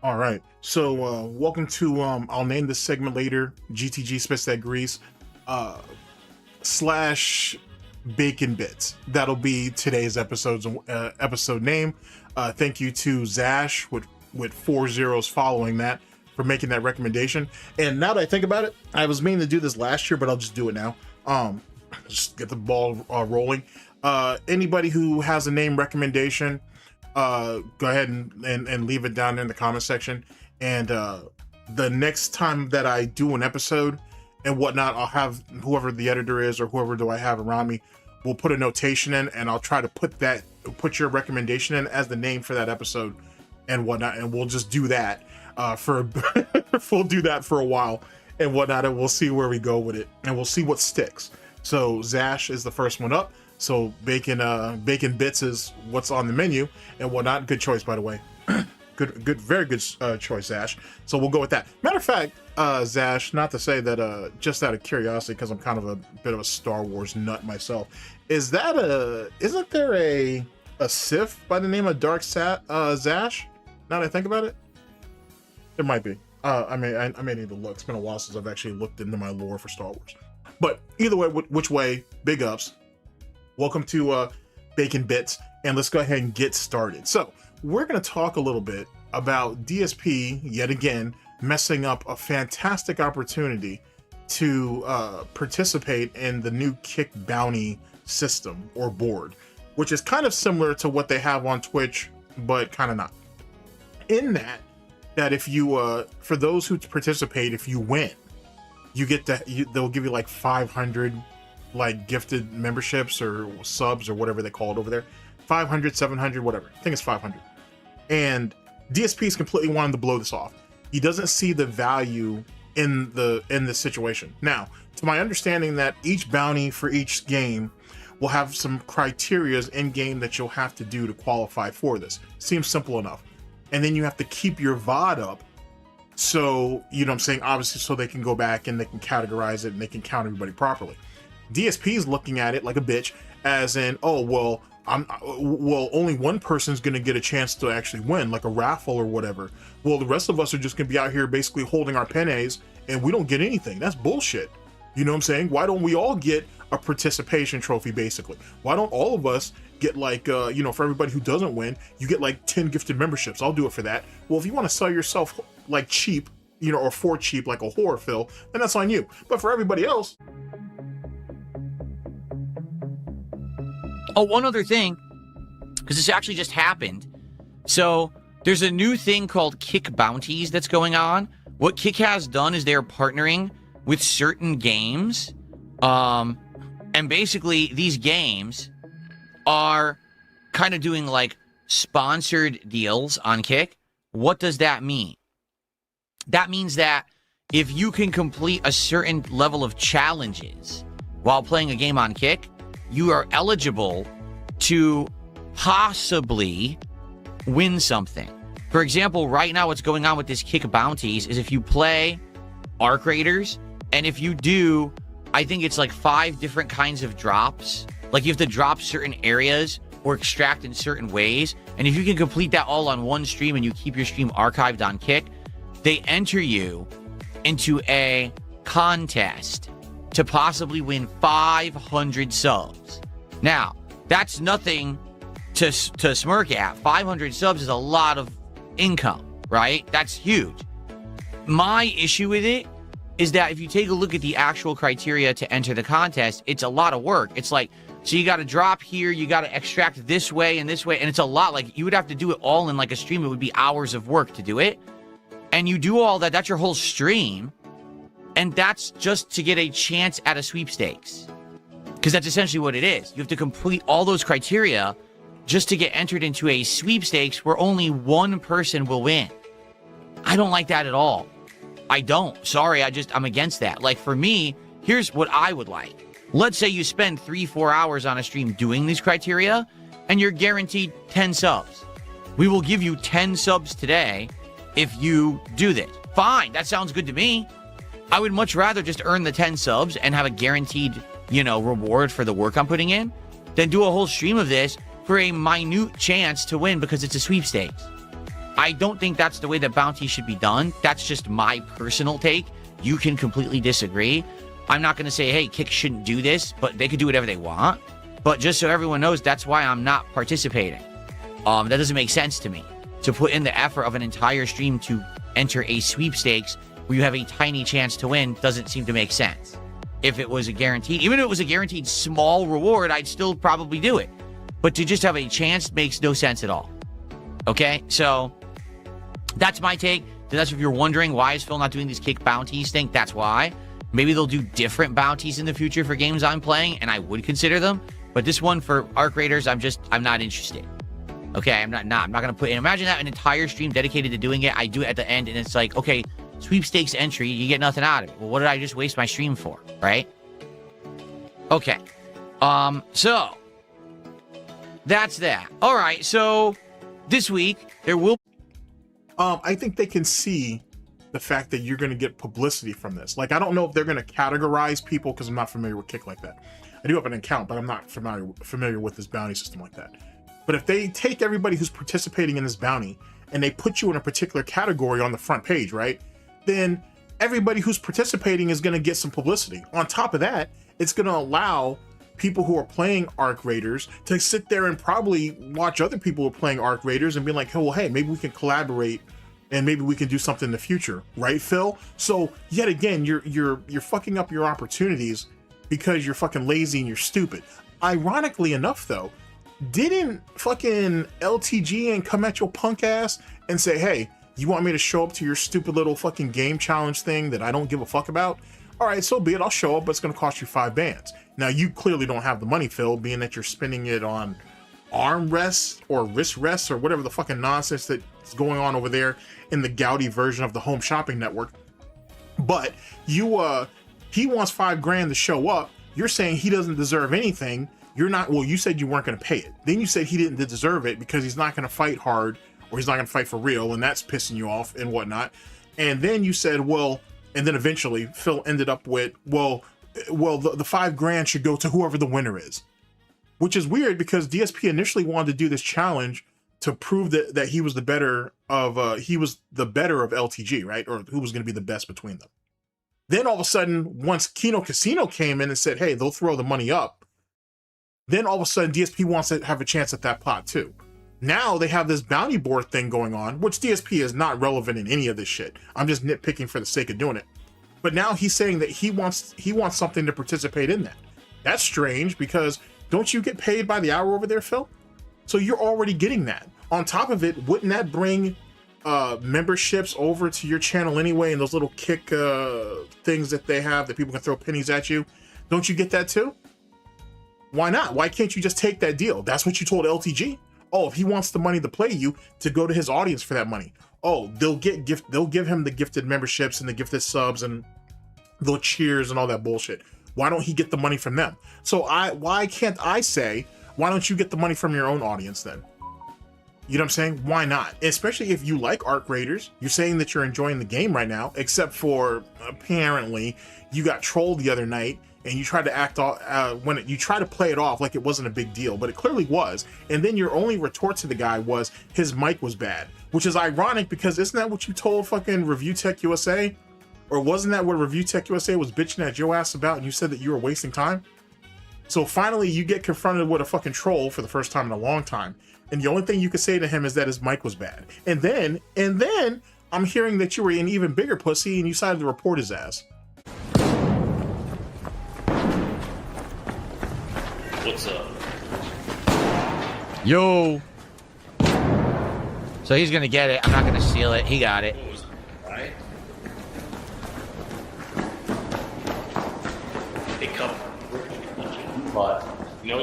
All right. So welcome to I'll name this segment later, GTG Spits That Grease slash Bacon Bits. That'll be today's episode name. Thank you to Zash with 4 zeros following that for making that recommendation. And now that I think about it, I was meaning to do this last year, but I'll just do it now. Just get the ball rolling. Anybody who has a name recommendation, go ahead and leave it down in the comment section. And the next time that I do an episode and whatnot, I'll have whoever the editor is or whoever do I have around me, we'll put a notation in, and I'll try to put your recommendation in as the name for that episode and whatnot, and we'll just do that we'll do that for a while and whatnot, and we'll see where we go with it, and we'll see what sticks. So Zash is the first one up. So bacon bits is what's on the menu and whatnot. Good choice, by the way. good, very good choice, Zash. So we'll go with that. Matter of fact, Zash, not to say that just out of curiosity, because I'm kind of a bit of a Star Wars nut myself, isn't there a Sith by the name of Zash? Now that I think about it, there might be. I may need to look. It's been a while since I've actually looked into my lore for Star Wars. But either way, which way, big ups. Welcome to Bacon Bits, and let's go ahead and get started. So we're going to talk a little bit about DSP yet again messing up a fantastic opportunity to participate in the new Kick bounty system or board, which is kind of similar to what they have on Twitch, but kind of not. In that if you for those who participate, if you win, you get they'll give you like 500 like gifted memberships or subs or whatever they call it over there. 500, 700, whatever. I think it's 500. And DSP is completely wanting to blow this off. He doesn't see the value in this situation. Now, to my understanding, that each bounty for each game will have some criterias in game that you'll have to do to qualify for this. Seems simple enough. And then you have to keep your VOD up. So, you know what I'm saying? Obviously, so they can go back and they can categorize it and they can count everybody properly. DSP is looking at it like a bitch, as in, oh, well, only one person's going to get a chance to actually win, like a raffle or whatever. Well, the rest of us are just going to be out here basically holding our pennies and we don't get anything. That's bullshit. You know what I'm saying? Why don't we all get a participation trophy, basically? Why don't all of us get like, you know, for everybody who doesn't win, you get like 10 gifted memberships. I'll do it for that. Well, if you want to sell yourself like cheap, you know, or for cheap, like a horror fill, then that's on you. But for everybody else. Oh, one other thing, because this actually just happened. So there's a new thing called Kick bounties that's going on. What Kick has done is they're partnering with certain games. And basically these games are kind of doing like sponsored deals on Kick. What does that mean? That means that if you can complete a certain level of challenges while playing a game on Kick, you are eligible to possibly win something. For example, right now what's going on with this Kick bounties is if you play Arc Raiders, and if you do, I think it's like 5 different kinds of drops. Like you have to drop certain areas or extract in certain ways. And if you can complete that all on one stream and you keep your stream archived on Kick, they enter you into a contest to possibly win 500 subs. Now, that's nothing to smirk at. 500 subs is a lot of income, right? That's huge. My issue with it is that if you take a look at the actual criteria to enter the contest, it's a lot of work. It's like, so you got to drop here, you got to extract this way and this way, and it's a lot. Like, you would have to do it all in like a stream. It would be hours of work to do it. And you do all that, that's your whole stream. And that's just to get a chance at a sweepstakes. Because that's essentially what it is. You have to complete all those criteria just to get entered into a sweepstakes where only one person will win. I don't like that at all. I don't. Sorry, I'm against that. Like, for me, here's what I would like. Let's say you spend 3-4 hours on a stream doing these criteria, and you're guaranteed 10 subs. We will give you 10 subs today if you do this. Fine, that sounds good to me. I would much rather just earn the 10 subs and have a guaranteed, you know, reward for the work I'm putting in than do a whole stream of this for a minute chance to win because it's a sweepstakes. I don't think that's the way that bounty should be done. That's just my personal take. You can completely disagree. I'm not going to say, hey, Kick shouldn't do this, but they could do whatever they want. But just so everyone knows, that's why I'm not participating. That doesn't make sense to me. To put in the effort of an entire stream to enter a sweepstakes where you have a tiny chance to win doesn't seem to make sense. If it was a guaranteed, even if it was a guaranteed small reward, I'd still probably do it. But to just have a chance makes no sense at all. Okay, so that's my take. That's if you're wondering why is Phil not doing these Kick bounties thing, that's why. Maybe they'll do different bounties in the future for games I'm playing, and I would consider them. But this one for Arc Raiders, I'm not interested. Okay, I'm not gonna put in. Imagine that an entire stream dedicated to doing it. I do it at the end, and it's like, okay, sweepstakes entry, you get nothing out of it. Well, what did I just waste my stream for, right? Okay, so that's that. All right, so this week there will. I think they can see the fact that you're going to get publicity from this. Like, I don't know if they're going to categorize people because I'm not familiar with Kick like that. I do have an account, but I'm not familiar with this bounty system like that. But if they take everybody who's participating in this bounty and they put you in a particular category on the front page, right? Then everybody who's participating is going to get some publicity. On top of that, it's going to allow people who are playing Arc Raiders to sit there and probably watch other people who are playing Arc Raiders and be like, oh, well, hey, maybe we can collaborate and maybe we can do something in the future, right, Phil? So yet again, you're fucking up your opportunities because you're fucking lazy and you're stupid. Ironically enough, though, didn't fucking LTG and come at your punk ass and say, hey, you want me to show up to your stupid little fucking game challenge thing that I don't give a fuck about? All right, so be it. I'll show up, but it's going to cost you 5 bands. Now, you clearly don't have the money, Phil, being that you're spending it on arm rests or wrist rests or whatever the fucking nonsense that's going on over there in the Gouty version of the home shopping network. But he wants 5 grand to show up. You're saying he doesn't deserve anything. You're not, well, you said you weren't going to pay it. Then you said he didn't deserve it because he's not going to fight hard or he's not going to fight for real, and that's pissing you off and whatnot. And then you said, well, and then eventually Phil ended up with, well, the 5 grand should go to whoever the winner is, which is weird because DSP initially wanted to do this challenge to prove that he was the better of LTG, right? Or who was going to be the best between them. Then all of a sudden, once Kino Casino came in and said, hey, they'll throw the money up, then all of a sudden DSP wants to have a chance at that pot too. Now they have this bounty board thing going on, which DSP is not relevant in any of this shit. I'm just nitpicking for the sake of doing it. But now he's saying that he wants something to participate in that. That's strange because don't you get paid by the hour over there, Phil? So you're already getting that. On top of it, wouldn't that bring memberships over to your channel anyway, and those little Kick things that they have that people can throw pennies at you? Don't you get that too? Why not? Why can't you just take that deal? That's what you told LTG. Oh, if he wants the money to play you, to go to his audience for that money. Oh, they'll give him the gifted memberships and the gifted subs and the cheers and all that bullshit. Why don't he get the money from them? So why can't I say, why don't you get the money from your own audience then? You know what I'm saying? Why not? Especially if you like Arc Raiders, you're saying that you're enjoying the game right now, except for apparently you got trolled the other night and you tried to act you try to play it off like it wasn't a big deal, but it clearly was. And then your only retort to the guy was his mic was bad, which is ironic because isn't that what you told fucking Review Tech USA? Or wasn't that what Review Tech USA was bitching at your ass about and you said that you were wasting time? So finally you get confronted with a fucking troll for the first time in a long time. And the only thing you could say to him is that his mic was bad. And then I'm hearing that you were an even bigger pussy and you decided to report his ass. What's up? Yo. So he's gonna get it. I'm not gonna steal it. He got it. Right? They come. But you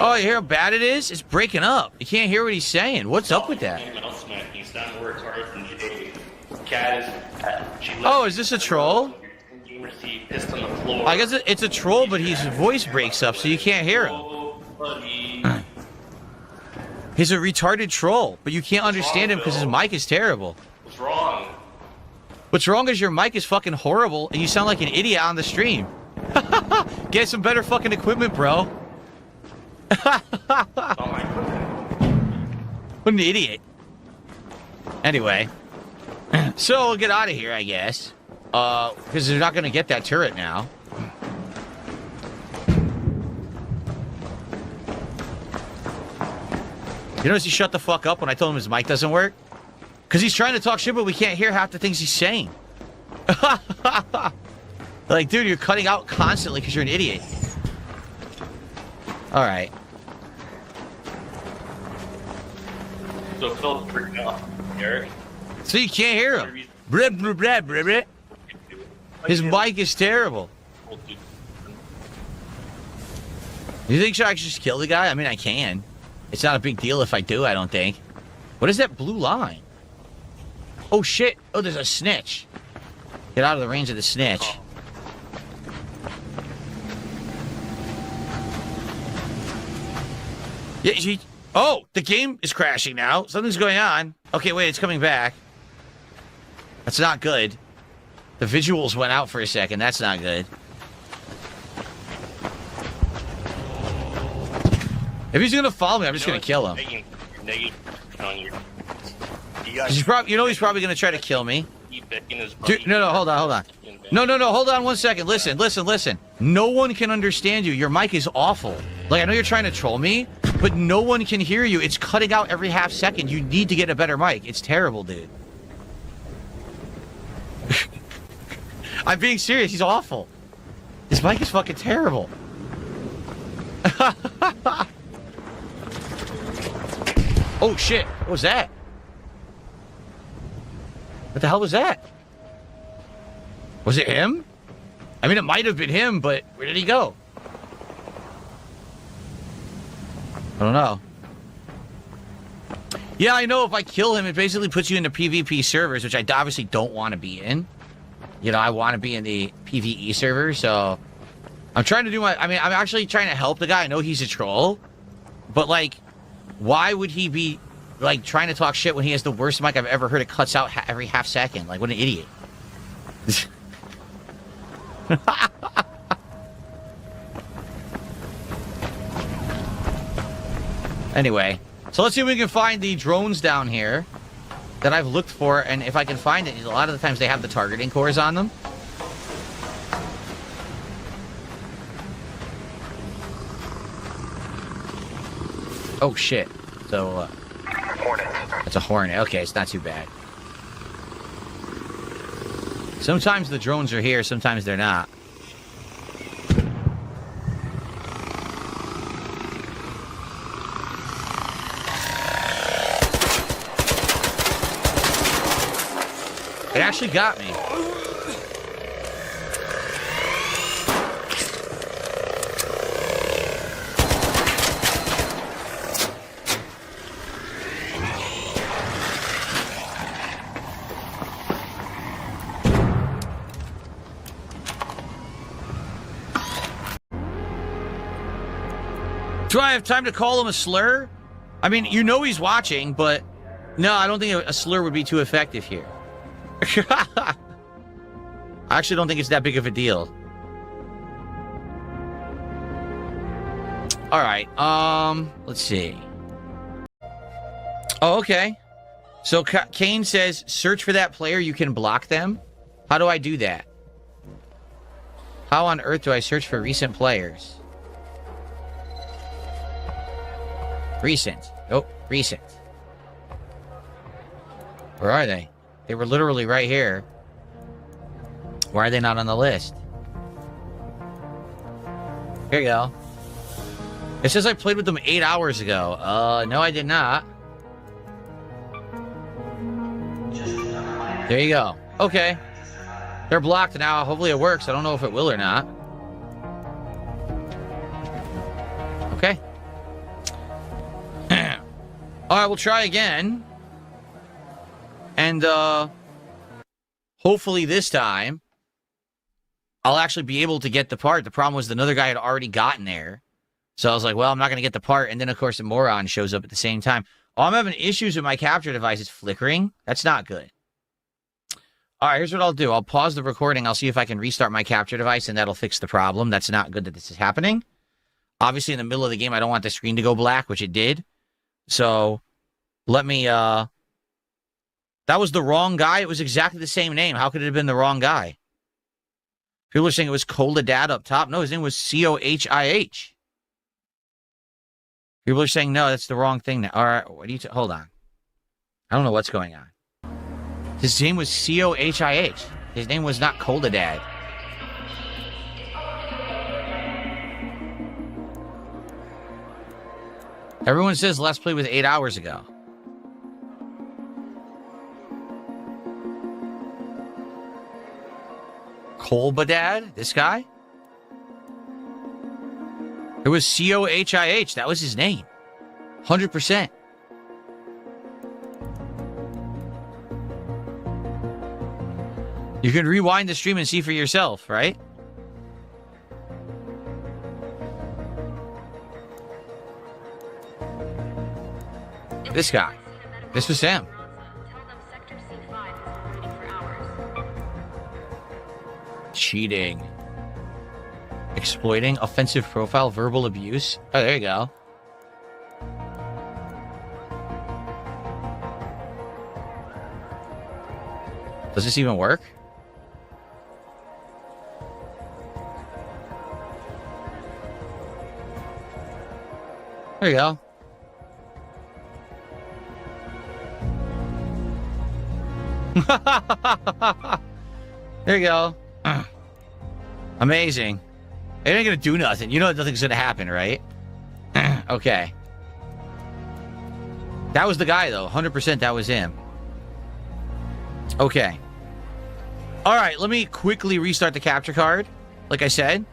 Oh, you hear how bad it is? It's breaking up. You can't hear what he's saying. What's up with that? Oh, is this a troll? I guess it's a troll, but his voice breaks up, so you can't hear him. He's a retarded troll, but you can't understand him because his mic is terrible. What's wrong? What's wrong is your mic is fucking horrible, and you sound like an idiot on the stream. Get some better fucking equipment, bro. What an idiot. Anyway. So we'll get out of here, I guess. Because they're not going to get that turret now. You notice he shut the fuck up when I told him his mic doesn't work? Because he's trying to talk shit, but we can't hear half the things he's saying. Like, dude, you're cutting out constantly because you're an idiot. Alright. So Phil's freaking out, Eric. So you can't hear him. Blah, blah, blah, blah, blah. His mic is terrible. You think I should just kill the guy? I mean, I can. It's not a big deal if I do, I don't think. What is that blue line? Oh, shit. Oh, there's a snitch. Get out of the range of the snitch. Yeah, oh, the game is crashing now. Something's going on. Okay, wait, it's coming back. That's not good. The visuals went out for a second. That's not good. If he's gonna follow me, I'm just gonna kill him. He's probably, he's probably gonna try to kill me. Dude, no, hold on. No, hold on 1 second. Listen. No one can understand you. Your mic is awful. Like, I know you're trying to troll me, but no one can hear you. It's cutting out every half second. You need to get a better mic. It's terrible, dude. I'm being serious. He's awful. His mic is fucking terrible. Oh, shit. What was that? What the hell was that? Was it him? I mean, it might have been him, but where did he go? I don't know. Yeah, I know if I kill him, it basically puts you into PvP servers, which I obviously don't want to be in. You know, I want to be in the PvE server, so... I'm trying to do my... I mean, I'm actually trying to help the guy. I know he's a troll. But, like, why would he be, like, trying to talk shit when he has the worst mic I've ever heard? It cuts out every half second. Like, what an idiot. Anyway, so let's see if we can find the drones down here that I've looked for, and if I can find it, a lot of the times they have the targeting cores on them. Oh shit. So, Hornet. That's a Hornet. Okay, it's not too bad. Sometimes the drones are here, sometimes they're not. It actually got me. Do I have time to call him a slur? I mean, you know he's watching, but no, I don't think a slur would be too effective here. I actually don't think it's that big of a deal. Alright, let's see. Oh, okay. So Kane says, search for that player, you can block them. How do I do that? How on earth do I search for recent players? Recent. Oh, recent. Where are they? They were literally right here. Why are they not on the list? Here you go. It says I played with them 8 hours ago. No, I did not. There you go. Okay. They're blocked now. Hopefully it works. I don't know if it will or not. Okay. Alright, we'll try again. And, hopefully this time, I'll actually be able to get the part. The problem was another guy had already gotten there. So I was like, well, I'm not going to get the part. And then, of course, the moron shows up at the same time. Oh, I'm having issues with my capture device. It's flickering. That's not good. All right, here's what I'll do. I'll pause the recording. I'll see if I can restart my capture device, and that'll fix the problem. That's not good that this is happening. Obviously, in the middle of the game, I don't want the screen to go black, which it did. So Let me, that was the wrong guy. It was exactly the same name. How could it have been the wrong guy? People are saying it was Cola Dad up top. No, his name was Cohih. People are saying, no, that's the wrong thing now. All right, what do you, hold on. I don't know what's going on. His name was Cohih. His name was not Cola Dad. Everyone says Let's Play was 8 hours ago. Colbadad? This guy? It was Cohih. That was his name. 100%. You can rewind the stream and see for yourself, right? This guy. This was him. Cheating. Exploiting. Offensive profile. Verbal abuse. Oh, there you go. Does this even work? There you go. There you go. Amazing. It ain't gonna do nothing. You know nothing's gonna happen, right? Okay. That was the guy, though. 100% that was him. Okay. All right, let me quickly restart the capture card. Like I said.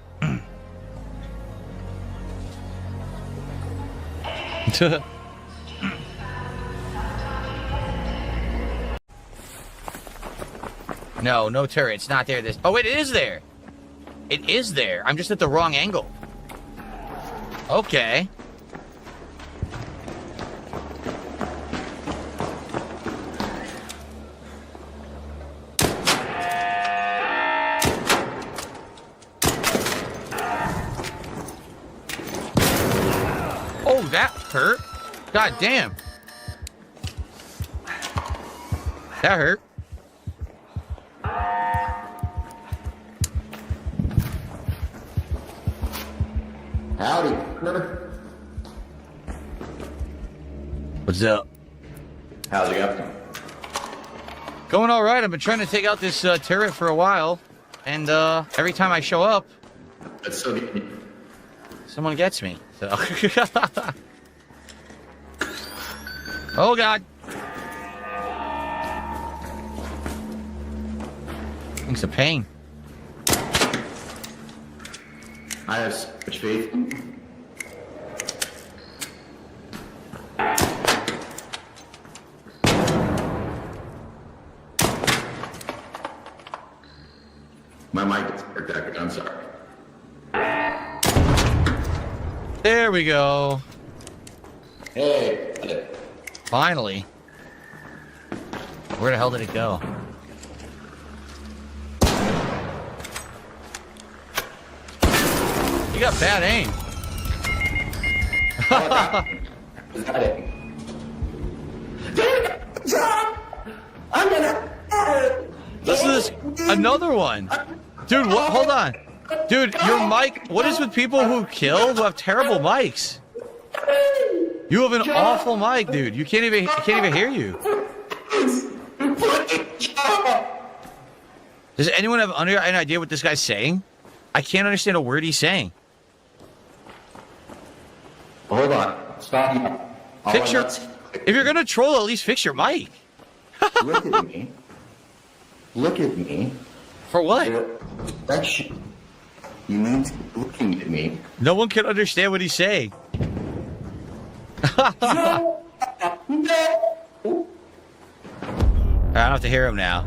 No, no turret. It's not there. This. Oh, wait, it is there. It is there. I'm just at the wrong angle. Okay. Oh, that hurt. God damn. That hurt. Howdy. What's up? How's it going? Going all right. I've been trying to take out this turret for a while, and every time I show up, That's so good. someone gets me. So. Oh God. It's a pain. I have so much faith. My mic is protected. I'm sorry. There we go. Hey. Finally. Where the hell did it go? You got bad aim. Is that it? I'm gonna. Listen to this. Another one. Dude, what? Hold on. Dude, your mic. What is with people who kill who have terrible mics? You have an awful mic, dude. You can't even hear you. Does anyone have any idea what this guy's saying? I can't understand a word he's saying. Hold on. Stop. Fix your. If you're gonna troll, at least fix your mic. Look at me. Look at me. For what? Perfection. You mean to be looking at me? No one can understand what he's saying. I don't have to hear him now.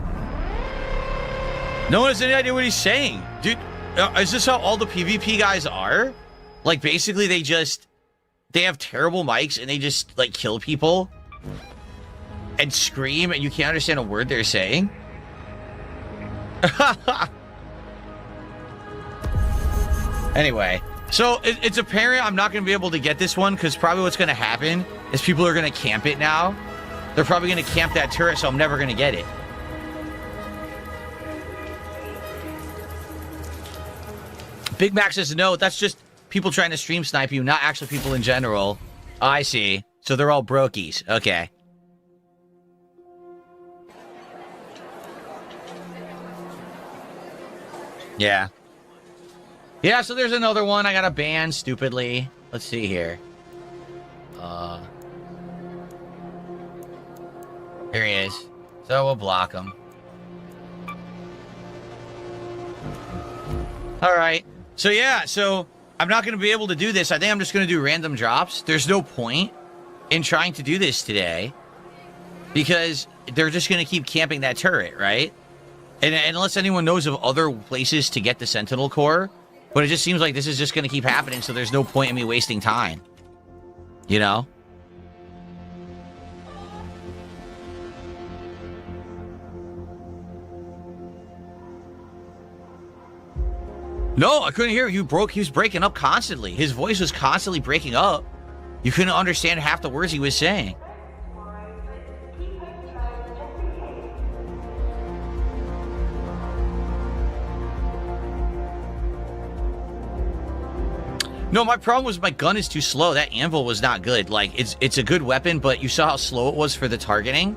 No one has any idea what he's saying. Dude, is this how all the PvP guys are? Like, basically, they have terrible mics and they just, like, kill people and scream and you can't understand a word they're saying? Anyway, so it's apparent I'm not going to be able to get this one because probably what's going to happen is people are going to camp it now They're probably going to camp that turret, so I'm never going to get it. Big Mac says, no, that's just people trying to stream snipe you, not actually people in general. Oh, I see. So they're all brokies. Okay. Yeah. Yeah, so there's another one I got to ban stupidly. Let's see here. Here he is. So we'll block him. All right. So yeah, so I'm not going to be able to do this. I think I'm just going to do random drops. There's no point in trying to do this today because they're just going to keep camping that turret, right? And unless anyone knows of other places to get the Sentinel core, but it just seems like this is just going to keep happening, so there's no point in me wasting time. You know? No, I couldn't hear you. He was breaking up constantly. His voice was constantly breaking up. You couldn't understand half the words he was saying. No, my problem was my gun is too slow. That anvil was not good. Like, it's a good weapon, but you saw how slow it was for the targeting.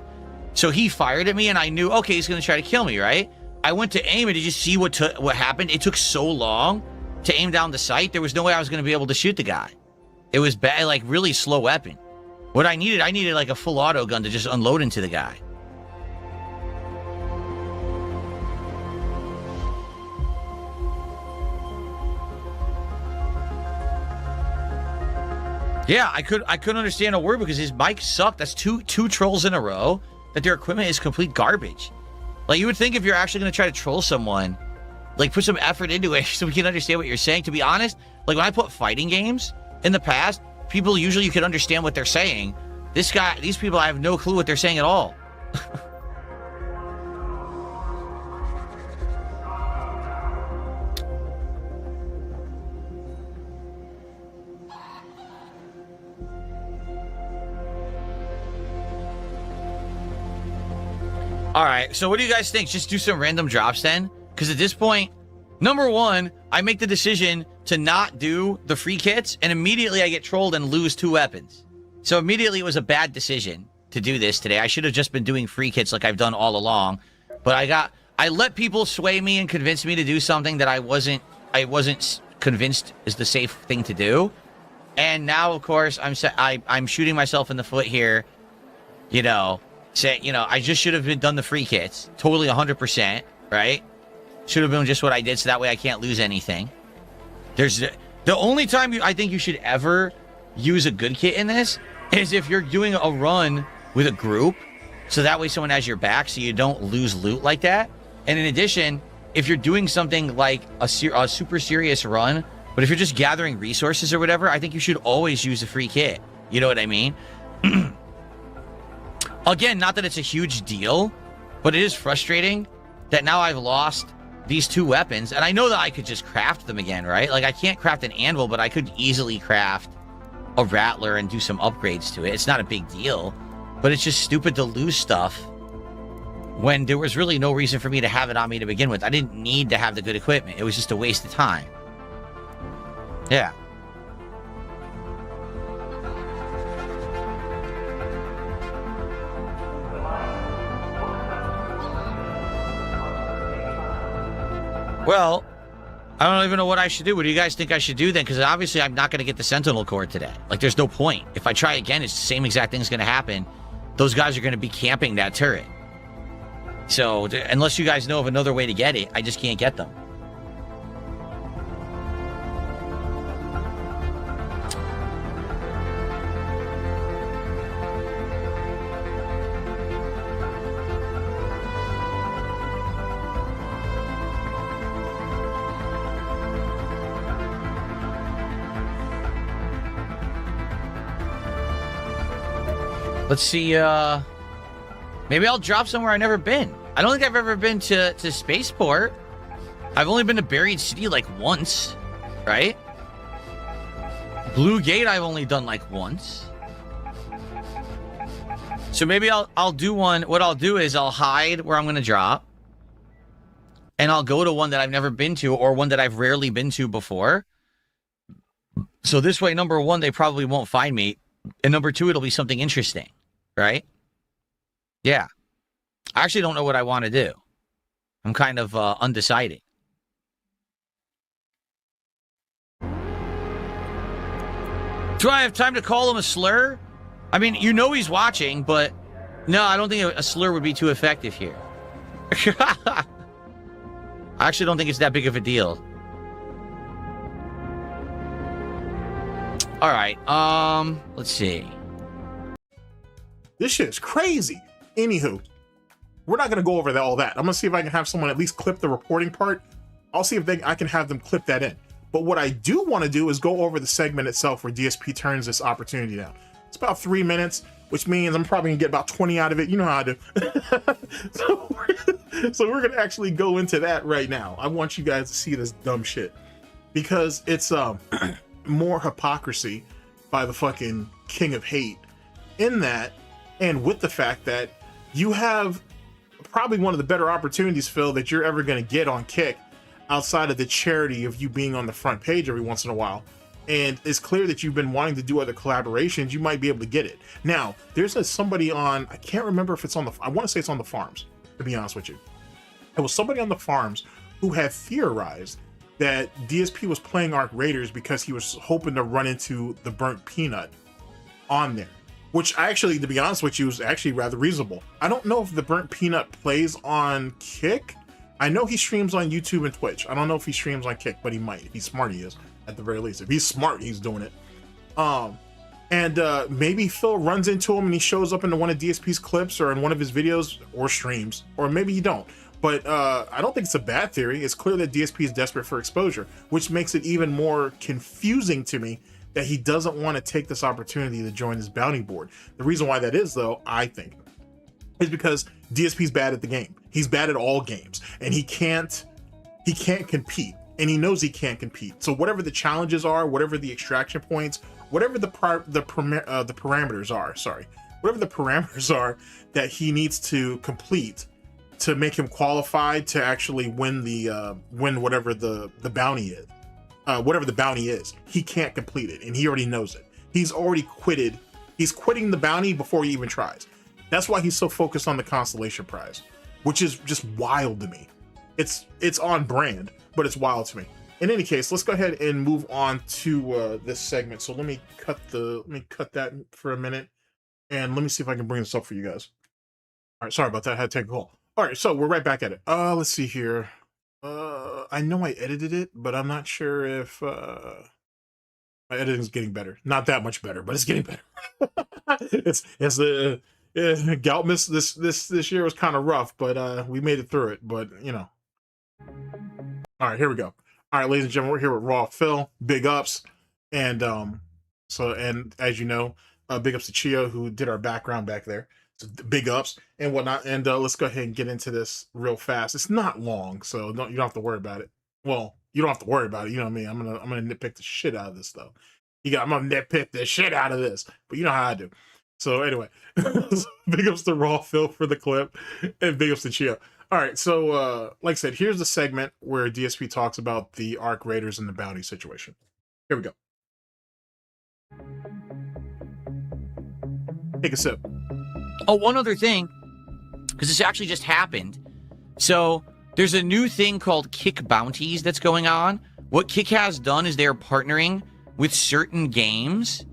So he fired at me, and I knew, okay, he's going to try to kill me, right? I went to aim, and did you see what happened? It took so long to aim down the sight. There was no way I was going to be able to shoot the guy. It was bad, like really slow weapon. What I needed like a full auto gun to just unload into the guy. Yeah, I couldn't understand a word because his mic sucked. That's two trolls in a row that their equipment is complete garbage. Like, you would think if you're actually going to try to troll someone, like, put some effort into it so we can understand what you're saying. To be honest, like, when I put fighting games in the past, people usually you could understand what they're saying. These people, I have no clue what they're saying at all. All right, so what do you guys think? Just do some random drops then? Because at this point, number one, I make the decision to not do the free kits, and immediately I get trolled and lose 2 weapons. So immediately it was a bad decision to do this today. I should have just been doing free kits like I've done all along. But I let people sway me and convince me to do something that I wasn't convinced is the safe thing to do. And now, of course, I'm shooting myself in the foot here, you know. I just should have done the free kits. Totally 100%, right? Should have been just what I did so that way I can't lose anything. The only time I think you should ever use a good kit in this is if you're doing a run with a group, so that way someone has your back so you don't lose loot like that. And in addition, if you're doing something like a super serious run, but if you're just gathering resources or whatever, I think you should always use a free kit. You know what I mean? Again, not that it's a huge deal, but it is frustrating that now I've lost these 2 weapons, and I know that I could just craft them again, right? Like, I can't craft an anvil, but I could easily craft a rattler and do some upgrades to it. It's not a big deal, but it's just stupid to lose stuff when there was really no reason for me to have it on me to begin with. I didn't need to have the good equipment. It was just a waste of time. Yeah. Well, I don't even know what I should do. What do you guys think I should do then? Because obviously I'm not going to get the Sentinel core today. Like, there's no point. If I try again, it's the same exact thing's going to happen. Those guys are going to be camping that turret. So, unless you guys know of another way to get it, I just can't get them. Let's see, maybe I'll drop somewhere I've never been. I don't think I've ever been to Spaceport. I've only been to Buried City like once, right? Blue Gate I've only done like once. So maybe I'll do one. What I'll do is I'll hide where I'm going to drop. And I'll go to one that I've never been to or one that I've rarely been to before. So this way, number one, they probably won't find me. And number two, it'll be something interesting, right? Yeah. I actually don't know what I want to do. I'm kind of undecided. Do I have time to call him a slur? I mean, you know he's watching, but no, I don't think a slur would be too effective here. I actually don't think it's that big of a deal. All right, let's see. This shit is crazy. Anywho, we're not gonna go over all that. I'm gonna see if I can have someone at least clip the reporting part. I'll see if I can have them clip that in. But what I do want to do is go over the segment itself where DSP turns this opportunity down. It's about 3 minutes, which means I'm probably gonna get about 20 out of it. You know how I do. So we're gonna actually go into that right now. I want you guys to see this dumb shit because it's more hypocrisy by the fucking king of hate in that, and with the fact that you have probably one of the better opportunities, Phil, that you're ever gonna get on Kick outside of the charity of you being on the front page every once in a while. And it's clear that you've been wanting to do other collaborations. You might be able to get it. Now, there's somebody on, I can't remember if it's on I want to say it's on the farms, to be honest with you. It was somebody on the farms who had theorized that DSP was playing Arc Raiders because he was hoping to run into the burnt peanut on there. Which actually, to be honest with you, is actually rather reasonable. I don't know if the burnt peanut plays on Kick. I know he streams on YouTube and Twitch. I don't know if he streams on Kick, but he might. If he's smart, he is. At the very least, if he's smart, he's doing it. Maybe Phil runs into him and he shows up in one of DSP's clips or in one of his videos or streams, or maybe you don't. But I don't think it's a bad theory. It's clear that DSP is desperate for exposure, which makes it even more confusing to me that he doesn't want to take this opportunity to join his bounty board. The reason why that is, though, I think, is because DSP's bad at the game. He's bad at all games, and he can't compete. And he knows he can't compete. So whatever the challenges are, whatever the extraction points, whatever the parameters are, whatever the parameters are that he needs to complete to make him qualified to actually win the whatever the bounty is, whatever the bounty is, he can't complete it, and he already knows it. He's already quitted. He's quitting the bounty before he even tries. That's why he's so focused on the constellation prize, which is just wild to me. It's on brand, but it's wild to me. In any case, let's go ahead and move on to this segment. So let me cut that for a minute, and let me see if I can bring this up for you guys. All right, sorry about that. I had to take a call. All right, so we're right back at it. Let's see here. I know I edited it, but I'm not sure if my editing is getting better. Not that much better, but it's getting better. Gout miss this year was kind of rough, but we made it through it. But you know. All right, here we go. All right, ladies and gentlemen, we're here with Raw Phil. Big ups, and as you know, big ups to Chio who did our background back there. So big ups and whatnot. And let's go ahead and get into this real fast. It's not long, so you don't have to worry about it. Well, you don't have to worry about it. You know what I mean? I'm gonna nitpick the shit out of this though. I'm gonna nitpick the shit out of this, but you know how I do. So anyway, big ups to Raw Phil for the clip, and big ups to Chio. All right, so like I said, here's the segment where DSP talks about the Arc Raiders and the bounty situation. Here we go. Take a sip. Oh, one other thing, because this actually just happened. So there's a new thing called Kick bounties that's going on. What Kick has done is they're partnering with certain games.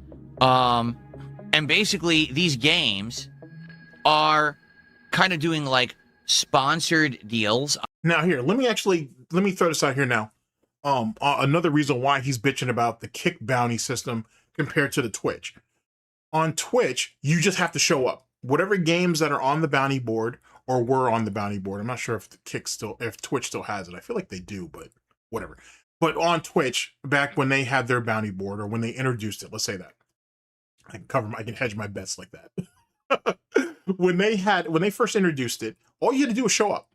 And basically these games are kind of doing like sponsored deals. Now here, let me throw this out here now. Another reason why he's bitching about the Kick bounty system compared to the Twitch. On Twitch, you just have to show up. Whatever games that are on the bounty board or were on the bounty board. I'm not sure if if Twitch still has it. I feel like they do, but whatever. But on Twitch, back when they had their bounty board or when they introduced it, let's say that. I can hedge my bets like that. When they first introduced it, all you had to do was show up.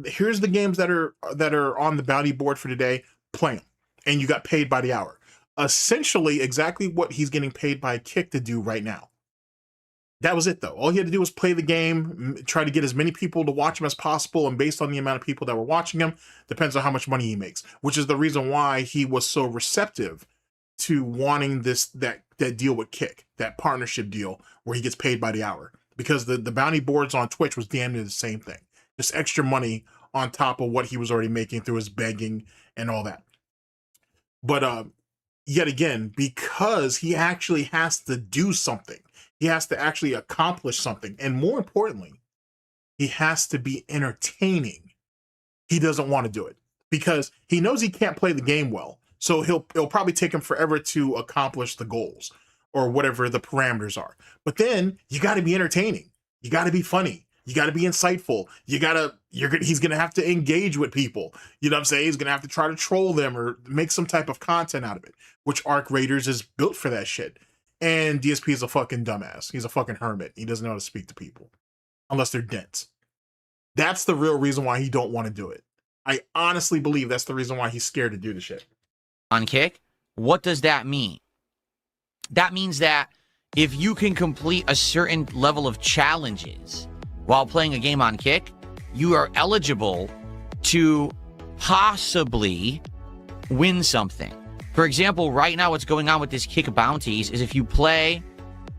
Here's the games that are on the bounty board for today, play them. And you got paid by the hour. Essentially exactly what he's getting paid by Kick to do right now. That was it, though. All he had to do was play the game, try to get as many people to watch him as possible, and based on the amount of people that were watching him, depends on how much money he makes, which is the reason why he was so receptive to wanting that deal with Kick, that partnership deal where he gets paid by the hour, because the bounty boards on Twitch was damn near the same thing, just extra money on top of what he was already making through his begging and all that. But yet again, because he actually has to do something, he has to actually accomplish something, and more importantly, he has to be entertaining. He doesn't want to do it because he knows he can't play the game well. So it'll probably take him forever to accomplish the goals or whatever the parameters are. But then you got to be entertaining. You got to be funny. You got to be insightful. He's going to have to engage with people. You know what I'm saying? He's going to have to try to troll them or make some type of content out of it, which Arc Raiders is built for that shit. And DSP is a fucking dumbass. He's a fucking hermit. He doesn't know how to speak to people unless they're dense. That's the real reason why he don't want to do it. I honestly believe that's the reason why he's scared to do the shit. On Kick, what does that mean? That means that if you can complete a certain level of challenges while playing a game on Kick, you are eligible to possibly win something. For example, right now what's going on with this Kick bounties is if you play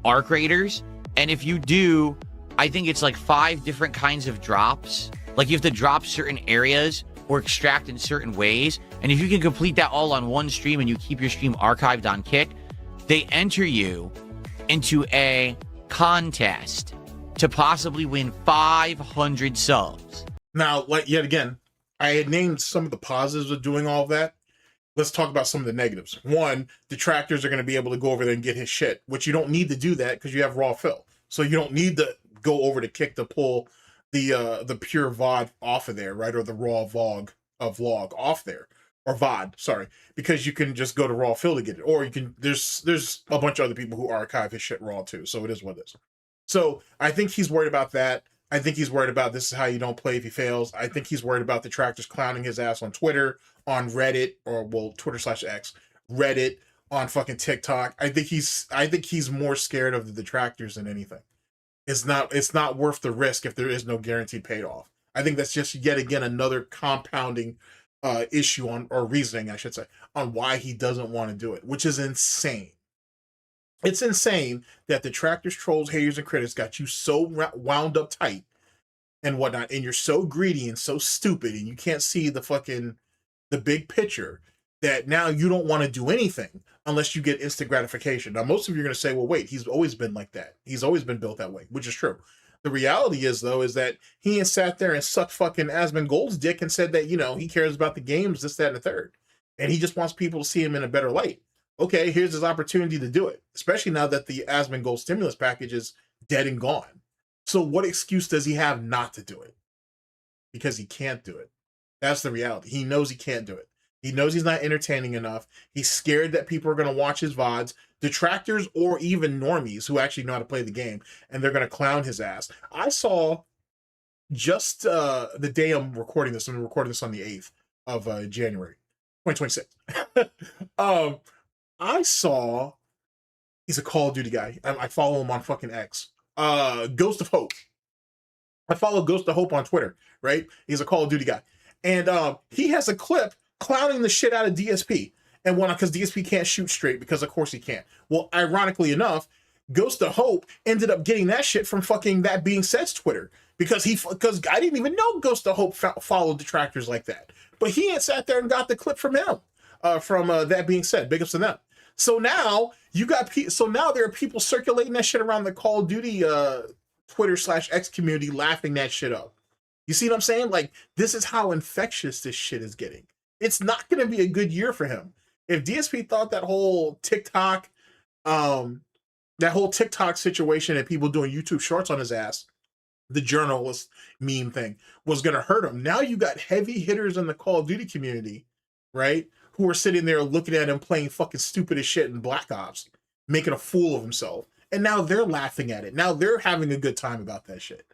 Arc Raiders, and if you do, I think it's like 5 different kinds of drops. Like you have to drop certain areas or extract in certain ways. And if you can complete that all on one stream and you keep your stream archived on Kick, they enter you into a contest to possibly win 500 subs. Now, like yet again, I had named some of the positives of doing all of that. Let's talk about some of the negatives. One, detractors are going to be able to go over there and get his shit, which you don't need to do that because you have raw fill. So you don't need to go over to Kick to pull the pure VOD off of there, right? Or the raw vlog off there. Or VOD, sorry. Because you can just go to raw fill to get it. Or you can, there's a bunch of other people who archive his shit raw too. So it is what it is. So I think he's worried about that. I think he's worried about this is how you don't play if he fails. I think he's worried about detractors clowning his ass on Twitter, on Reddit, or well, Twitter/X, Reddit, on fucking TikTok. I think he's more scared of the detractors than anything. It's not worth the risk if there is no guaranteed payoff. I think that's just yet again another compounding issue or reasoning, I should say, on why he doesn't want to do it, which is insane. It's insane that detractors, trolls, haters, and critics got you so wound up tight and whatnot, and you're so greedy and so stupid, and you can't see the big picture, that now you don't want to do anything unless you get instant gratification. Now, most of you are going to say, well, wait, he's always been like that. He's always been built that way, which is true. The reality is, though, is that he has sat there and sucked fucking Asmongold's dick and said that, he cares about the games, this, that, and the third. And he just wants people to see him in a better light. Okay, here's his opportunity to do it, especially now that the Asmongold stimulus package is dead and gone. So what excuse does he have not to do it? Because he can't do it. That's the reality. He knows he can't do it. He knows he's not entertaining enough. He's scared that people are going to watch his VODs, detractors or even normies who actually know how to play the game, and they're going to clown his ass. I saw just the day I'm recording this on the 8th of January, 2026. I saw, he's a Call of Duty guy. I follow him on fucking X. Ghost of Hope. I follow Ghost of Hope on Twitter, right? He's a Call of Duty guy. And he has a clip clowning the shit out of DSP. And because DSP can't shoot straight, because of course he can't. Well, ironically enough, Ghost of Hope ended up getting that shit from fucking That Being Said's Twitter. Because I didn't even know Ghost of Hope followed detractors like that. But he had sat there and got the clip from him. From That Being Said. Big ups to them. So now there are people circulating that shit around the Call of Duty Twitter/X community, laughing that shit up. You see what I'm saying? Like, this is how infectious this shit is getting. It's not going to be a good year for him. If DSP thought that whole TikTok situation and people doing YouTube shorts on his ass, the journalist meme thing, was going to hurt him. Now you got heavy hitters in the Call of Duty community, right? Who are sitting there looking at him playing fucking stupid as shit in Black Ops, making a fool of himself. And now they're laughing at it. Now they're having a good time about that shit.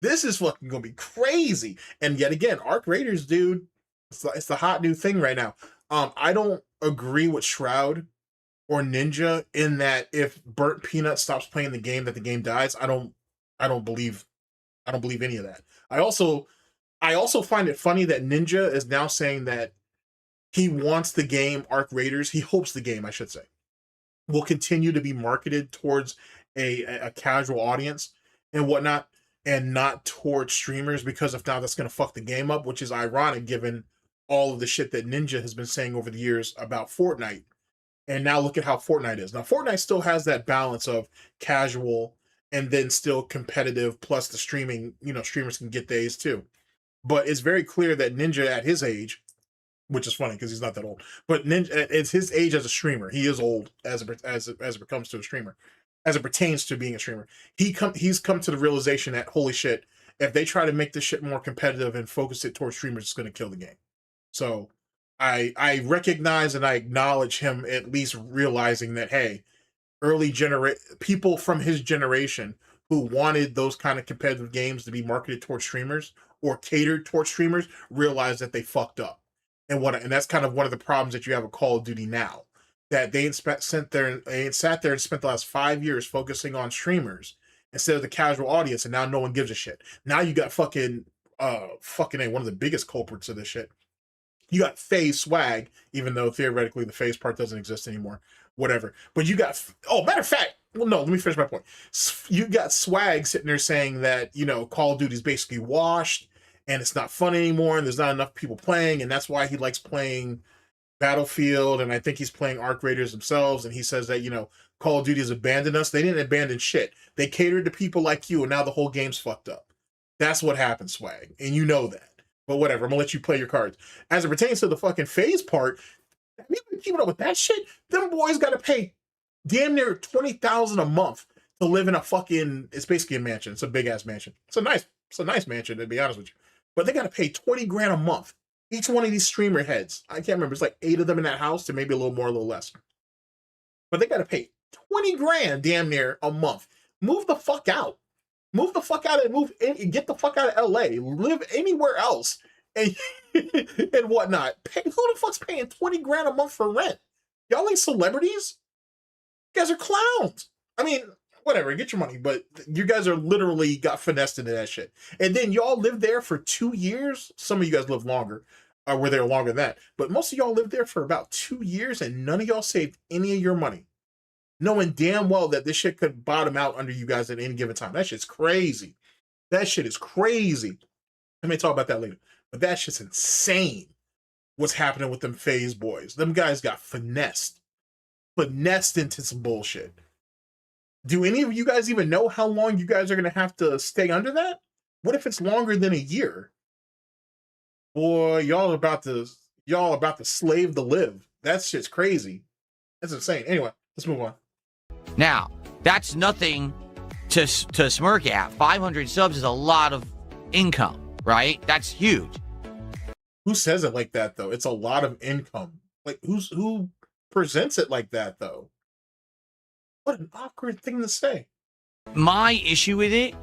This is fucking gonna be crazy. And yet again, Arc Raiders, dude, it's the hot new thing right now. I don't agree with Shroud or Ninja in that if Burnt Peanut stops playing the game, that the game dies. I don't believe any of that. I also find it funny that Ninja is now saying that he wants the game Arc Raiders. He hopes the game, I should say, will continue to be marketed towards a casual audience and whatnot, and not towards streamers, because if not, that's going to fuck the game up, which is ironic given all of the shit that Ninja has been saying over the years about Fortnite. And now look at how Fortnite is. Now, Fortnite still has that balance of casual and then still competitive, plus the streaming, streamers can get days too. But it's very clear that Ninja at his age, which is funny because he's not that old, but Ninja, it's his age as a streamer. He is old as it comes to a streamer, as it pertains to being a streamer. He's come to the realization that, holy shit, if they try to make this shit more competitive and focus it towards streamers, it's going to kill the game. So I recognize and I acknowledge him at least realizing that, hey, people from his generation who wanted those kind of competitive games to be marketed towards streamers or catered towards streamers realized that they fucked up. And that's kind of one of the problems that you have with Call of Duty now, that they sat there and spent the last 5 years focusing on streamers instead of the casual audience, and now no one gives a shit. Now you got fucking one of the biggest culprits of this shit. You got FaZe Swag, even though theoretically the FaZe part doesn't exist anymore. Whatever. But you got, matter of fact, well, no, let me finish my point. You got Swag sitting there saying that, Call of Duty is basically washed and it's not fun anymore and there's not enough people playing, and that's why he likes playing Battlefield, and I think he's playing Arc Raiders themselves, and he says that, Call of Duty has abandoned us. They didn't abandon shit. They catered to people like you, and now the whole game's fucked up. That's what happened, Swag, and you know that. But whatever, I'm gonna let you play your cards. As it pertains to the fucking FaZe part, have you been keeping up with that shit? Them boys gotta pay damn near $20,000 a month to live in a fucking, it's basically a mansion. It's a big ass mansion. It's a nice mansion, to be honest with you. But they gotta pay 20 grand a month. Each one of these streamer heads. I can't remember, it's like 8 of them in that house, to maybe a little more, a little less. But they gotta pay 20 grand damn near a month. Move the fuck out. Move the fuck out and get the fuck out of LA. Live anywhere else and and whatnot. Who the fuck's paying 20 grand a month for rent? Y'all ain't celebrities? You guys are clowns. I mean, whatever, get your money, but you guys are literally got finessed into that shit. And then y'all lived there for 2 years. Some of you guys live longer, or were there longer than that. But most of y'all lived there for about 2 years and none of y'all saved any of your money, knowing damn well that this shit could bottom out under you guys at any given time. That shit's crazy. That shit is crazy. I may talk about that later. But that shit's insane what's happening with them FaZe boys. Them guys got finessed into some bullshit. Do any of you guys even know how long you guys are going to have to stay under that? What if it's longer than a year? Boy, y'all about to slave to live. That shit's crazy. That's insane. Anyway, let's move on. Now, that's nothing to smirk at. 500 subs is a lot of income, right? That's huge. Who says it like that, though? It's a lot of income. Like, who presents it like that, though? What an awkward thing to say. My issue with it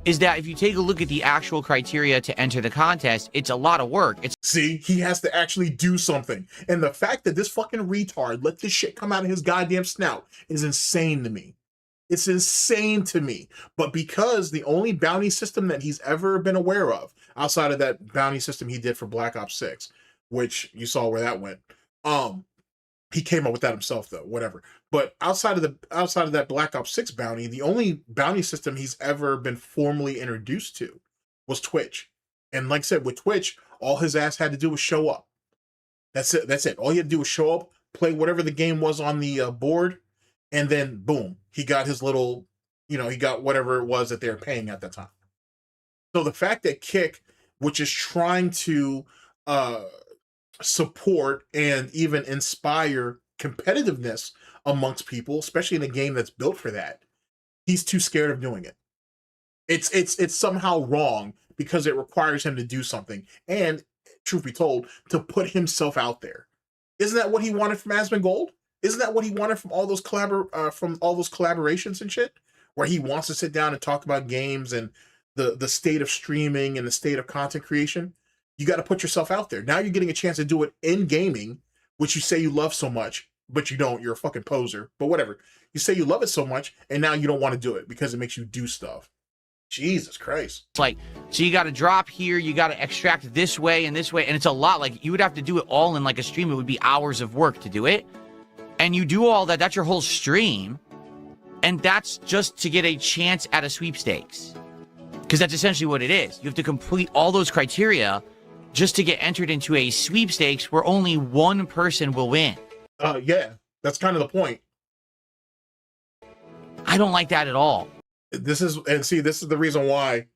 is that if you take a look at the actual criteria to enter the contest, it's a lot of work. See, he has to actually do something. And the fact that this fucking retard let this shit come out of his goddamn snout is insane to me. It's insane to me. But because the only bounty system that he's ever been aware of, outside of that bounty system he did for Black Ops 6, which you saw where that went, he came up with that himself, though, whatever. But outside of that Black Ops 6 bounty, the only bounty system he's ever been formally introduced to was Twitch. And like I said, with Twitch, all his ass had to do was show up. That's it. All he had to do was show up, play whatever the game was on the board, and then boom, he got his little, he got whatever it was that they were paying at that time. So the fact that Kick, which is trying to support and even inspire competitiveness amongst people, especially in a game that's built for that, he's too scared of doing it. It's somehow wrong because it requires him to do something, and truth be told, to put himself out there. Isn't that what he wanted from Asmongold? Isn't that what he wanted from all those collaborations and shit, where he wants to sit down and talk about games and the state of streaming and the state of content creation? You got to put yourself out there. Now you're getting a chance to do it in gaming, which you say you love so much, but you don't. You're a fucking poser. But whatever. You say you love it so much, and now you don't want to do it because it makes you do stuff. Jesus Christ. It's like, so you got to drop here, you got to extract this way, and it's a lot. Like, you would have to do it all in like a stream. It would be hours of work to do it. And you do all that, that's your whole stream. And that's just to get a chance at a sweepstakes. Because that's essentially what it is. You have to complete all those criteria just to get entered into a sweepstakes where only one person will win. Yeah, that's kind of the point. I don't like that at all. This is the reason why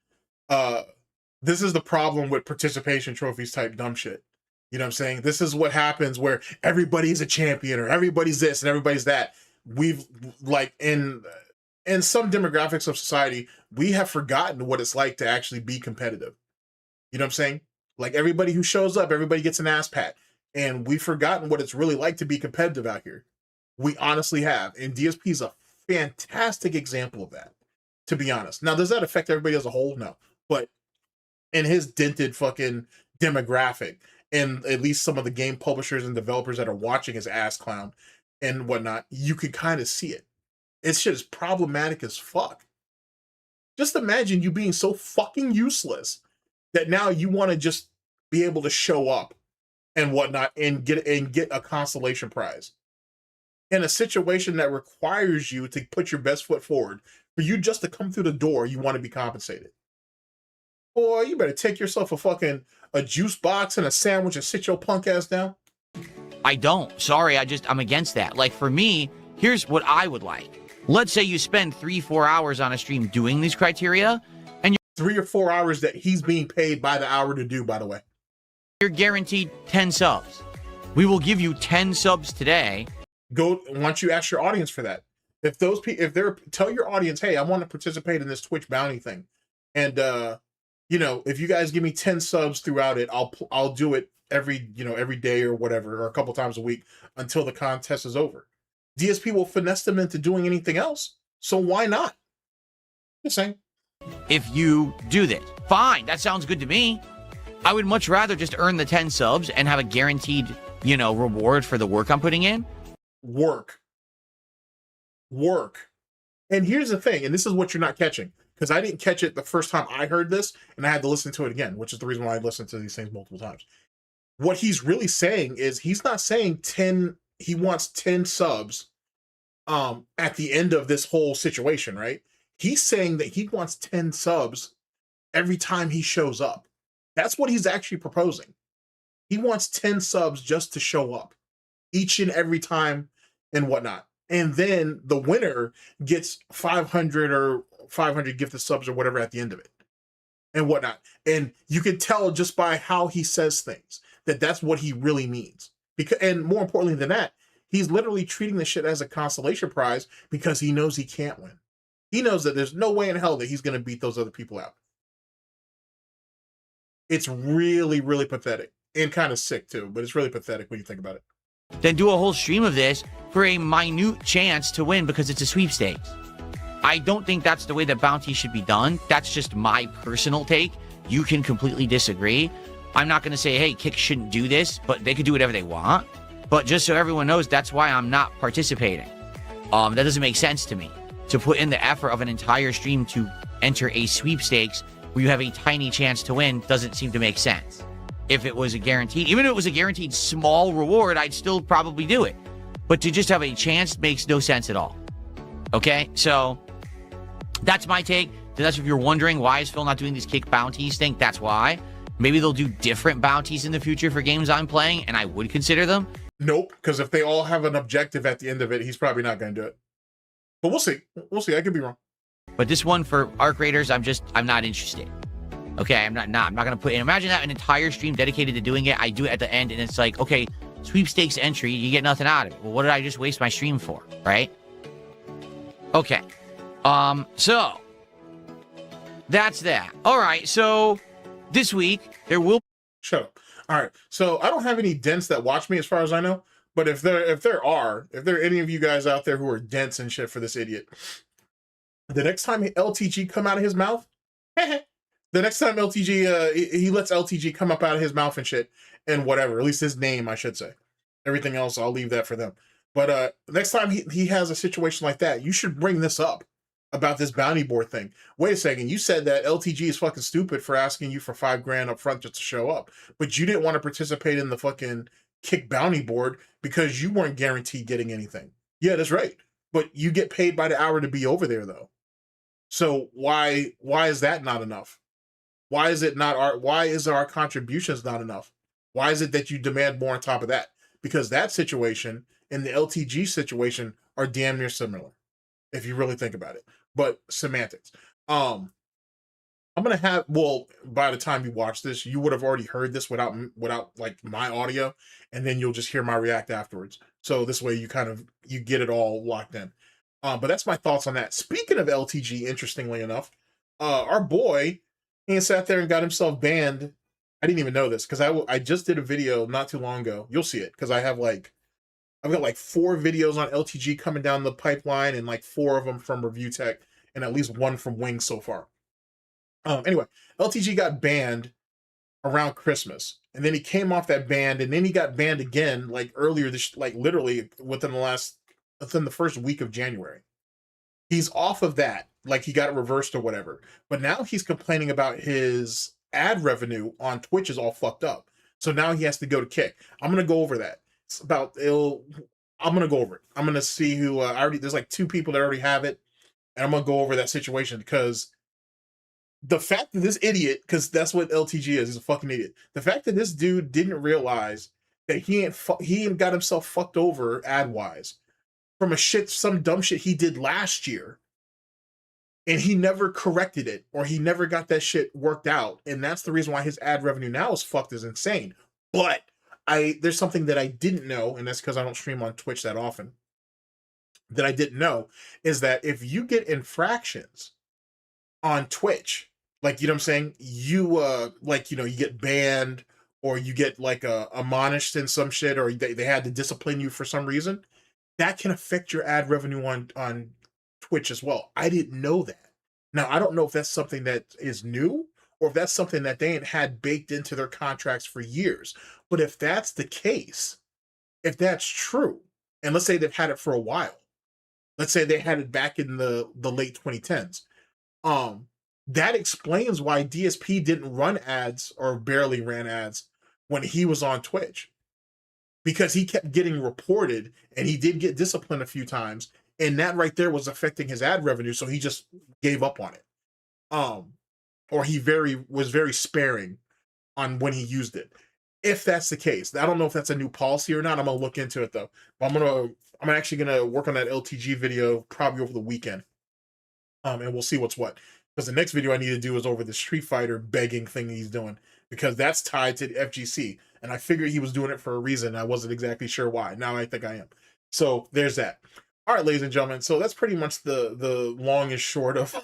this is the problem with participation trophies type dumb shit. You know what I'm saying? This is what happens where everybody's a champion or everybody's this and everybody's that. We've like in some demographics of society, we have forgotten what it's like to actually be competitive. You know what I'm saying? Like everybody who shows up, everybody gets an ass pat. And we've forgotten what it's really like to be competitive out here. We honestly have. And DSP is a fantastic example of that, to be honest. Now, does that affect everybody as a whole? No. But in his dented fucking demographic, and at least some of the game publishers and developers that are watching his ass clown and whatnot, you can kind of see it. It's just problematic as fuck. Just imagine you being so fucking useless that now you want to just be able to show up and whatnot and get a consolation prize in a situation that requires you to put your best foot forward. For you just to come through the door, you want to be compensated. Boy, you better take yourself a juice box and a sandwich and sit your punk ass down. I don't. Sorry, I'm against that. Like, for me, here's what I would like. Let's say you spend 3-4 hours on a stream doing these criteria, and 3 or 4 hours that he's being paid by the hour to do, by the way. You're guaranteed 10 subs. We will give you 10 subs today. Go, once you ask your audience for that. If tell your audience, hey, I want to participate in this Twitch bounty thing. And, you know, if you guys give me 10 subs throughout it, I'll do it every day or whatever, or a couple times a week until the contest is over. DSP will finesse them into doing anything else. So why not? Just saying. If you do this, fine. That sounds good to me. I would much rather just earn the 10 subs and have a guaranteed, reward for the work I'm putting in. Work. And here's the thing, and this is what you're not catching, because I didn't catch it the first time I heard this, and I had to listen to it again, which is the reason why I listened to these things multiple times. What he's really saying is he's not saying 10, he wants 10 subs at the end of this whole situation, right? He's saying that he wants 10 subs every time he shows up. That's what he's actually proposing. He wants 10 subs just to show up each and every time and whatnot. And then the winner gets 500 or 500 gifted subs or whatever at the end of it and whatnot. And you can tell just by how he says things that that's what he really means. And more importantly than that, he's literally treating this shit as a consolation prize because he knows he can't win. He knows that there's no way in hell that he's going to beat those other people out. It's really, really pathetic and kind of sick too, but it's really pathetic when you think about it. Then do a whole stream of this for a minute chance to win because it's a sweepstakes. I don't think that's the way that bounty should be done. That's just my personal take. You can completely disagree. I'm not going to say, hey, Kick shouldn't do this, but they could do whatever they want. But just so everyone knows, that's why I'm not participating. That doesn't make sense to me. To put in the effort of an entire stream to enter a sweepstakes where you have a tiny chance to win doesn't seem to make sense. If it was a guaranteed, even if it was a guaranteed small reward, I'd still probably do it. But to just have a chance makes no sense at all. Okay, so that's my take. That's if you're wondering why is Phil not doing these Kick bounties thing, that's why. Maybe they'll do different bounties in the future for games I'm playing, and I would consider them. Nope, because if they all have an objective at the end of it, he's probably not going to do it. But we'll see. We'll see. I could be wrong. But this one for Arc Raiders, I'm not interested. Okay, I'm not going to put in. Imagine that an entire stream dedicated to doing it. I do it at the end, and it's like, okay, sweepstakes entry, you get nothing out of it. Well, what did I just waste my stream for, right? Okay. So that's that. All right, so this week there will. Shut up. All right, so I don't have any dents that watch me as far as I know, but if there are any of you guys out there who are dents and shit for this idiot, the next time LTG come out of his mouth, the next time LTG, he lets LTG come up out of his mouth and shit and whatever, at least his name, I should say. Everything else, I'll leave that for them. But next time he has a situation like that, you should bring this up about this bounty board thing. Wait a second, you said that LTG is fucking stupid for asking you for $5,000 up front just to show up, but you didn't want to participate in the fucking kick bounty board because you weren't guaranteed getting anything. Yeah, that's right. But you get paid by the hour to be over there though. So why is that not enough? Why is our contributions not enough? Why is it that you demand more on top of that? Because that situation and the LTG situation are damn near similar, if you really think about it. But semantics. I'm gonna have, well, by the time you watch this, you would have already heard this without like my audio, and then you'll just hear my react afterwards. So this way you get it all locked in. But that's my thoughts on that. Speaking of LTG, interestingly enough, our boy, he sat there and got himself banned. I didn't even know this because I just did a video not too long ago. You'll see it because I've got like 4 videos on LTG coming down the pipeline, and like 4 of them from Review Tech, and at least 1 from Wings so far. Anyway, LTG got banned around Christmas, and then he came off that ban, and then he got banned again like earlier this, like literally within the first week of January. He's off of that, like he got it reversed or whatever. But now he's complaining about his ad revenue on Twitch is all fucked up. So now he has to go to Kick. I'm gonna go over that. I'm gonna go over it. I'm gonna see who there's like 2 people that already have it, and I'm gonna go over that situation because the fact that this idiot, because that's what LTG is, he's a fucking idiot. The fact that this dude didn't realize that he ain't got himself fucked over ad wise from some dumb shit he did last year, and he never corrected it, or he never got that shit worked out, and that's the reason why his ad revenue now is fucked, is insane. But there's something that I didn't know, and that's because I don't stream on Twitch that often, that I didn't know, is that if you get infractions on Twitch, like, you know what I'm saying, you you get banned, or you get like admonished in some shit, or they had to discipline you for some reason, that can affect your ad revenue on Twitch as well. I didn't know that. Now, I don't know if that's something that is new, or if that's something that they ain't had baked into their contracts for years. But if that's the case, if that's true, and let's say they've had it for a while, let's say they had it back in the late 2010s, that explains why DSP didn't run ads, or barely ran ads, when he was on Twitch. Because he kept getting reported, and he did get disciplined a few times, and that right there was affecting his ad revenue, so he just gave up on it. Or he was very sparing on when he used it. If that's the case, I don't know if that's a new policy or not. I'm gonna look into it though. But I'm actually gonna work on that LTG video probably over the weekend. And we'll see what's what. Because the next video I need to do is over the Street Fighter begging thing he's doing, because that's tied to the FGC. And I figured he was doing it for a reason. I wasn't exactly sure why. Now I think I am. So there's that. All right, ladies and gentlemen. So that's pretty much the long and short of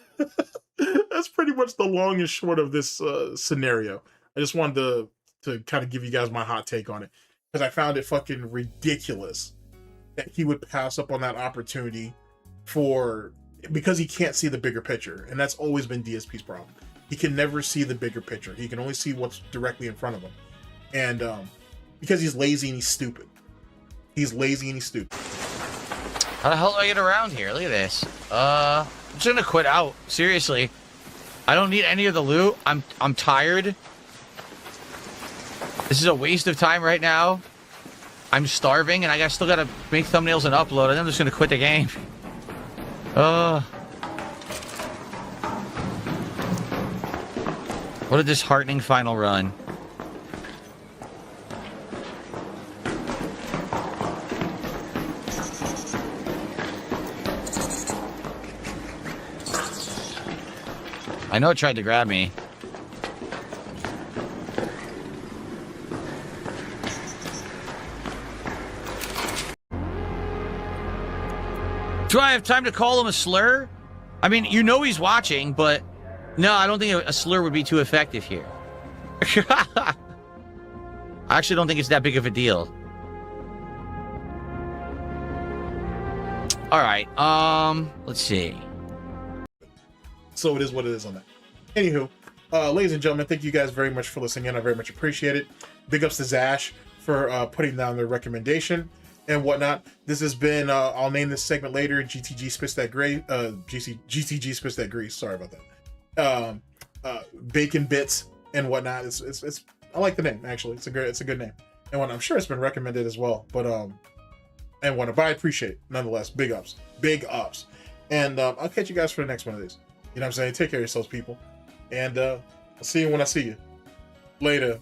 that's pretty much the long and short of this scenario. I just wanted to kind of give you guys my hot take on it, because I found it fucking ridiculous that he would pass up on that opportunity because he can't see the bigger picture. And that's always been DSP's problem. He can never see the bigger picture. He can only see what's directly in front of him. And because he's lazy and he's stupid. He's lazy and he's stupid. How the hell do I get around here? Look at this. I'm just gonna quit out. Seriously. I don't need any of the loot. I'm tired. This is a waste of time right now. I'm starving, and I still gotta make thumbnails and upload, and I'm just gonna quit the game. What a disheartening final run. I know it tried to grab me. Do I have time to call him a slur? I mean, you know he's watching, but no, I don't think a slur would be too effective here. I actually don't think it's that big of a deal. All right, let's see. So it is what it is on that. Anywho, ladies and gentlemen, thank you guys very much for listening in. I very much appreciate it. Big ups to Zash for putting down their recommendation. and whatnot. This has been, I'll name this segment later, GTG Spits That Gray, GTG Spits That Grease, sorry about that. Bacon Bits and whatnot. It's I like the name, actually. It's a good name. And what I'm sure it's been recommended as well. But but I appreciate it nonetheless. Big ups. And I'll catch you guys for the next one of these. You know what I'm saying? Take care of yourselves, people. And I'll see you when I see you. Later.